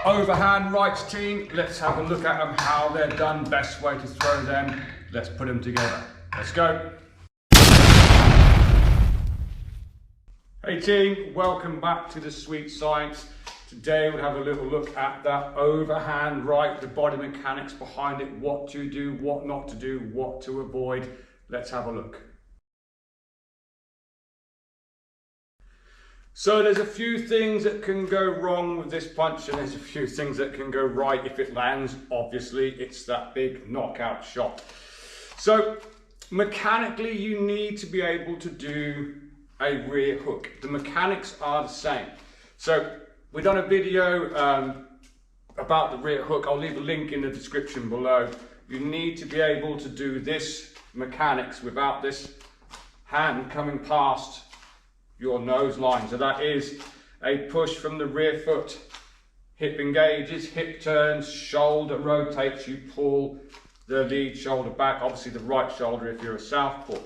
Overhand rights team, let's have a look at them, how they're done, best way to throw them. Let's put them together. Let's go. Hey team, welcome back to the Sweet Science. Today we'll have a little look at that overhand right, the body mechanics behind it, what to do, what not to do, what to avoid. Let's have a look. So there's a few things that can go wrong with this punch, and there's a few things that can go right if it lands. Obviously, it's that big knockout shot. So mechanically, you need to be able to do a rear hook. The mechanics are the same. So we've done a video about the rear hook. I'll leave a link in the description below. You need to be able to do this mechanics without this hand coming past your nose line. So that is a push from the rear foot. Hip engages, hip turns, shoulder rotates, you pull the lead shoulder back, obviously the right shoulder if you're a southpaw.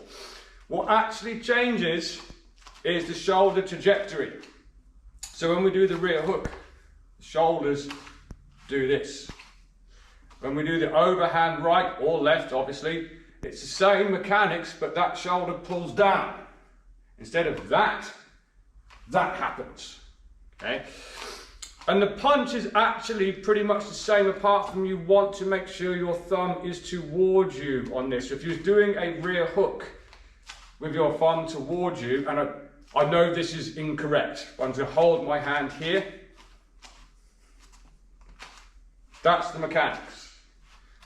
What actually changes is the shoulder trajectory. So when we do the rear hook, the shoulders do this. When we do the overhand right or left, obviously, it's the same mechanics, but that shoulder pulls down. Instead of that happens, okay? And the punch is actually pretty much the same, apart from you want to make sure your thumb is towards you on this. So if you're doing a rear hook with your thumb towards you, and I know this is incorrect, but I'm going to hold my hand here. That's the mechanics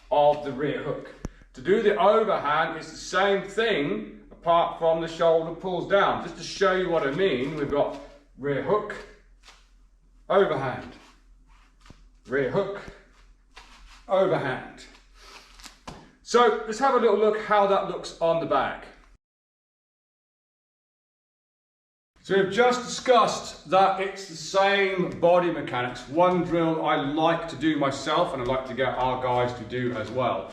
of the rear hook. To do the overhand, it's the same thing, apart from the shoulder pulls down. Just to show you what I mean, we've got rear hook, overhand, rear hook, overhand. So let's have a little look how that looks on the bag. So we've just discussed that it's the same body mechanics. One drill I like to do myself, and I like to get our guys to do as well,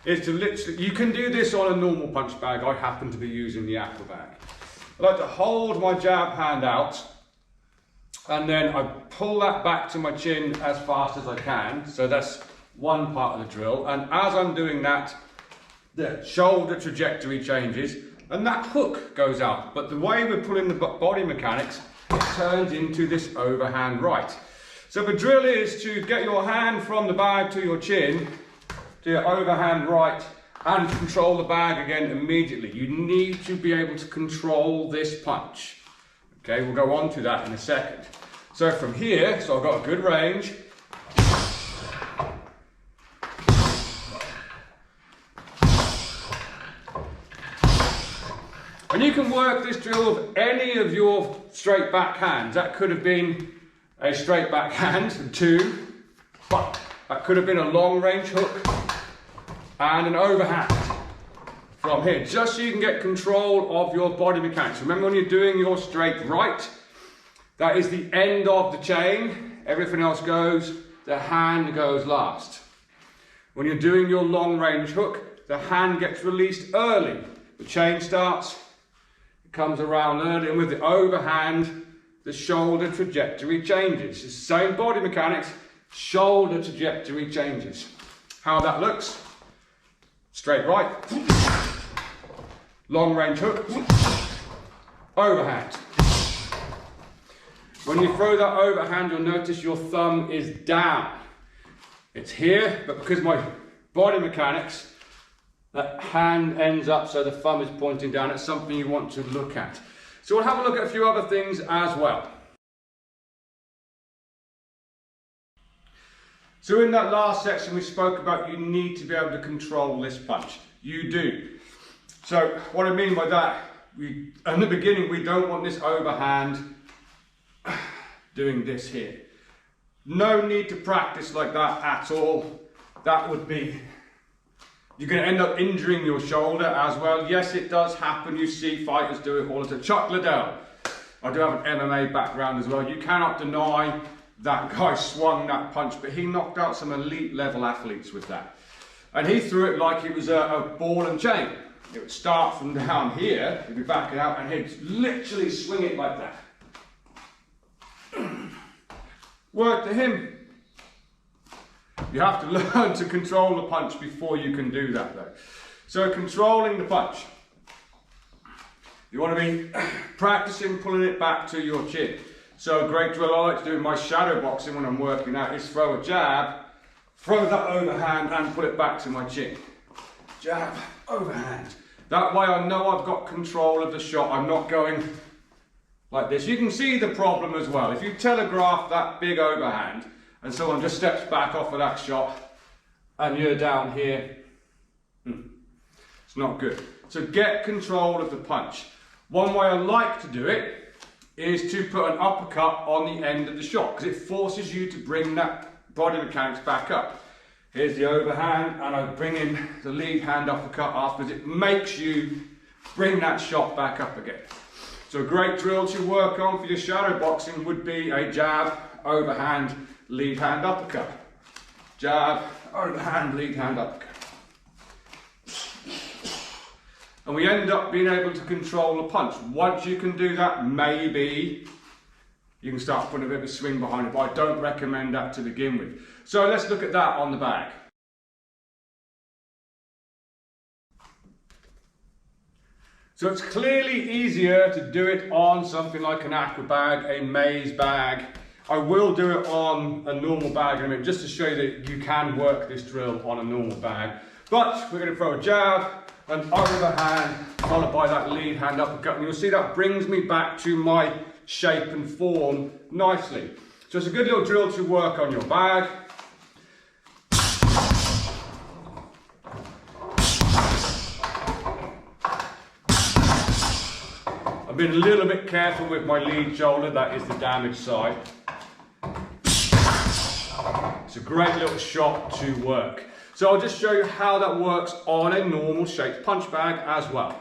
is to literally, you can do this on a normal punch bag. I happen to be using the aqua bag. I like to hold my jab hand out, and then I pull that back to my chin as fast as I can. So that's one part of the drill. And as I'm doing that, the shoulder trajectory changes and that hook goes out. But the way we're pulling the body mechanics, it turns into this overhand right. So the drill is to get your hand from the bag to your chin, to your overhand right, and control the bag again immediately. You need to be able to control this punch. Okay, we'll go on to that in a second. So from here, so I've got a good range. And you can work this drill with any of your straight back hands. That could have been a straight back hand, two, but that could have been a long range hook and an overhand from here, just so you can get control of your body mechanics. Remember, when you're doing your straight right, that is the end of the chain. Everything else goes, the hand goes last. When you're doing your long range hook, the hand gets released early. The chain starts, it comes around early, and with the overhand, the shoulder trajectory changes. It's the same body mechanics, shoulder trajectory changes. How that looks: straight right, long range hook, overhand. When you throw that overhand, you'll notice your thumb is down. It's here, but because my body mechanics, that hand ends up so the thumb is pointing down. It's something you want to look at. So we'll have a look at a few other things as well. So in that last section we spoke about, you need to be able to control this punch. You do. So what I mean by that, in the beginning we don't want this overhand doing this here. No need to practice like that at all. That would be, you're going to end up injuring your shoulder as well. Yes, it does happen. You see fighters do it all the time. Chuck Liddell, I do have an MMA background as well. You cannot deny that guy swung that punch, but he knocked out some elite level athletes with that. And he threw it like it was a ball and chain. It would start from down here, he'd be backing out, and he'd literally swing it like that. Worked to him. You have to learn to control the punch before you can do that though. So controlling the punch. You want to be practicing pulling it back to your chin. So a great drill I like to do in my shadow boxing when I'm working out is throw a jab, throw that overhand and put it back to my chin. Jab, overhand. That way I know I've got control of the shot. I'm not going like this. You can see the problem as well. If you telegraph that big overhand and someone just steps back off of that shot and you're down here, it's not good. So get control of the punch. One way I like to do it is to put an uppercut on the end of the shot because it forces you to bring that body mechanics back up. Here's the overhand and I bring in the lead hand uppercut afterwards. It makes you bring that shot back up again. So a great drill to work on for your shadow boxing would be a jab, overhand, lead hand uppercut. Jab, overhand, lead hand uppercut. And we end up being able to control the punch. Once you can do that, maybe you can start putting a bit of a swing behind it, but I don't recommend that to begin with. So let's look at that on the bag. So it's clearly easier to do it on something like an aqua bag, a maze bag. I will do it on a normal bag in a minute, just to show you that you can work this drill on a normal bag. But we're going to throw a jab, an overhand, followed by that lead hand uppercut. And you'll see that brings me back to my shape and form nicely. So it's a good little drill to work on your bag. I've been a little bit careful with my lead shoulder, that is the damaged side. It's a great little shot to work. So I'll just show you how that works on a normal shaped punch bag as well.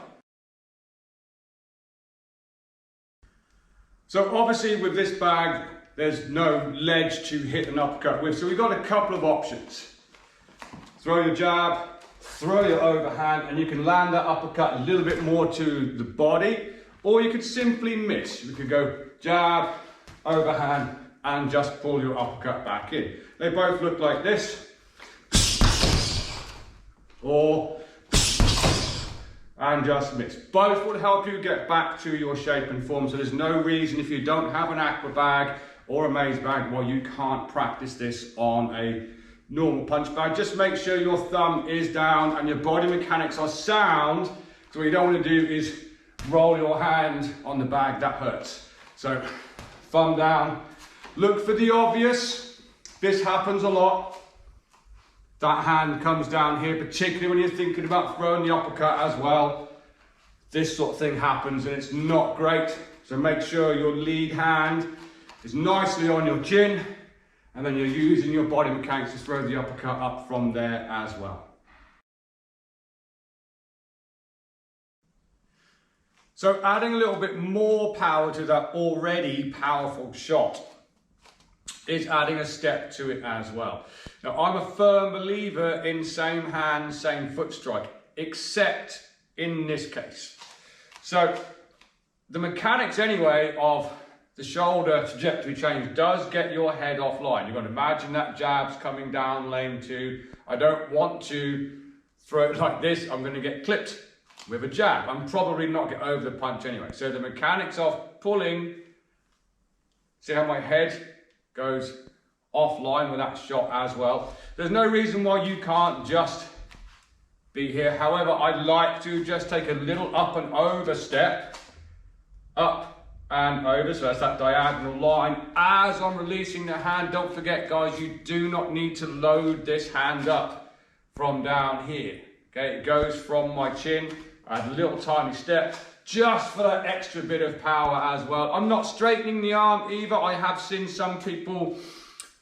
So obviously with this bag, there's no ledge to hit an uppercut with, so we've got a couple of options. Throw your jab, throw your overhand, and you can land that uppercut a little bit more to the body, or you could simply miss. You could go jab, overhand, and just pull your uppercut back in. They both look like this. Or and just miss. Both will help you get back to your shape and form, so there's no reason if you don't have an aqua bag or a maze bag why you can't practice this on a normal punch bag. Just make sure your thumb is down and your body mechanics are sound, so what you don't want to do is roll your hand on the bag, that hurts. So thumb down, look for the obvious. This happens a lot. That hand comes down here, particularly when you're thinking about throwing the uppercut as well. This sort of thing happens and it's not great. So make sure your lead hand is nicely on your chin and then you're using your body mechanics to throw the uppercut up from there as well. So adding a little bit more power to that already powerful shot is adding a step to it as well. Now, I'm a firm believer in same hand, same foot strike, except in this case. So the mechanics anyway of the shoulder trajectory change does get your head offline. You've got to imagine that jab's coming down lane 2. I don't want to throw it like this. I'm going to get clipped with a jab. I'm probably not get over the punch anyway. So the mechanics of pulling, see how my head goes offline with that shot as well. There's no reason why you can't just be here. However, I like to just take a little up and over step, up and over, so that's that diagonal line. As I'm releasing the hand, don't forget guys, you do not need to load this hand up from down here. Okay, it goes from my chin, I add a little tiny step, just for that extra bit of power as well. I'm not straightening the arm either. I have seen some people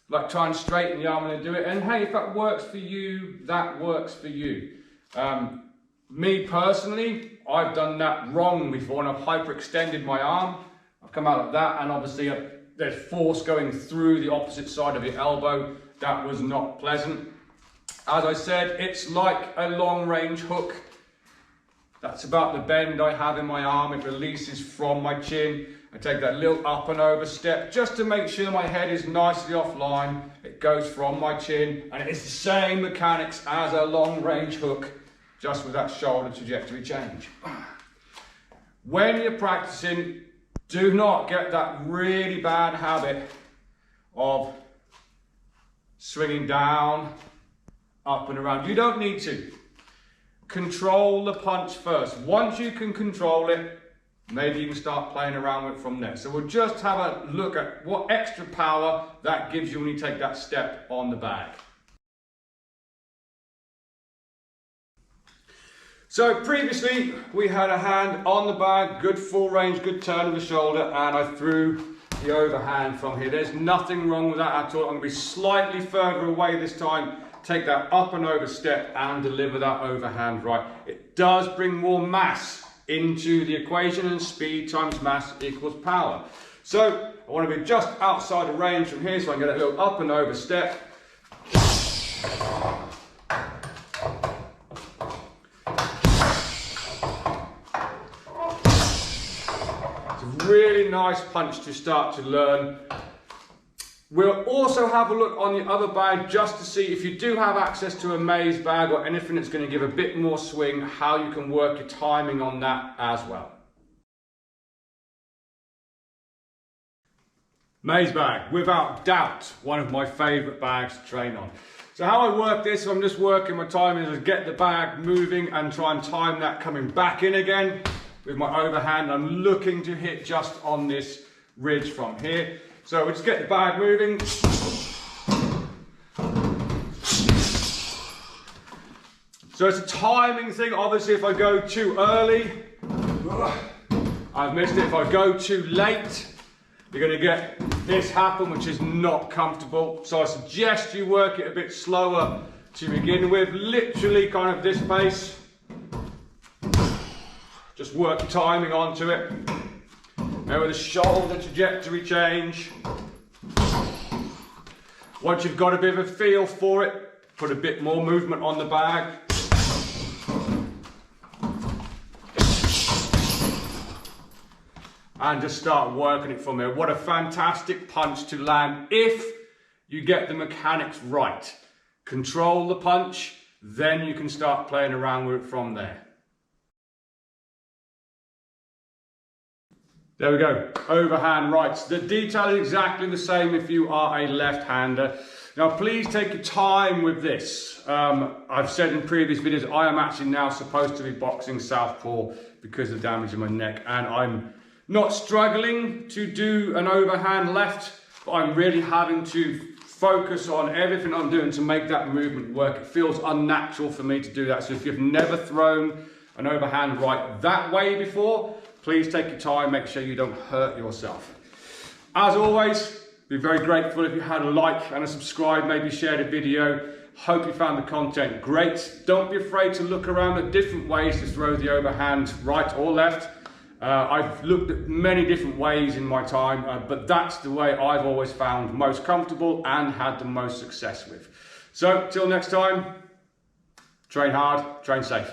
like try and straighten the arm when they do it, and hey, if that works for you, that works for you. Me personally, I've done that wrong before and I've hyperextended my arm. I've come out like that and obviously there's force going through the opposite side of your elbow. That was not pleasant. As I said, it's like a long range hook. That's about the bend I have in my arm. It releases from my chin I take that little up and over step just to make sure my head is nicely offline. It goes from my chin, and it's the same mechanics as a long range hook, just with that shoulder trajectory change. When you're practicing, do not get that really bad habit of swinging down, up and around. You don't need to. Control the punch first. Once you can control it, maybe you can start playing around with it from there. So we'll just have a look at what extra power that gives you when you take that step on the bag. So previously we had a hand on the bag, good full range, good turn of the shoulder, and I threw the overhand from here. There's nothing wrong with that at all. I'm going to be slightly further away this time, take that up and over step and deliver that overhand right. It does bring more mass into the equation, and speed times mass equals power. So I want to be just outside of range from here, so I can get a little up and over step. Really nice punch to start to learn. We'll also have a look on the other bag just to see if you do have access to a maze bag or anything that's going to give a bit more swing, how you can work your timing on that as well. Maze bag, without doubt, one of my favourite bags to train on. So how I work this, I'm just working my timing is get the bag moving and try and time that coming back in again. With my overhand, I'm looking to hit just on this ridge from here. So we'll just get the bag moving. So it's a timing thing. Obviously, if I go too early, I've missed it. If I go too late, you're going to get this happen, which is not comfortable. So I suggest you work it a bit slower to begin with, literally kind of this pace. Just work the timing onto it. Now with the shoulder trajectory change. Once you've got a bit of a feel for it, put a bit more movement on the bag. And just start working it from there. What a fantastic punch to land if you get the mechanics right. Control the punch, then you can start playing around with it from there. There we go, overhand rights. The detail is exactly the same if you are a left-hander. Now please take your time with this. I've said in previous videos, I am actually now supposed to be boxing southpaw because of damage in my neck, and I'm not struggling to do an overhand left, but I'm really having to focus on everything I'm doing to make that movement work. It feels unnatural for me to do that. So if you've never thrown an overhand right that way before, please take your time, make sure you don't hurt yourself. As always, be very grateful if you had a like and a subscribe, maybe shared a video. Hope you found the content great. Don't be afraid to look around at different ways to throw the overhand right or left. I've looked at many different ways in my time, but that's the way I've always found most comfortable and had the most success with. So, till next time, train hard, train safe.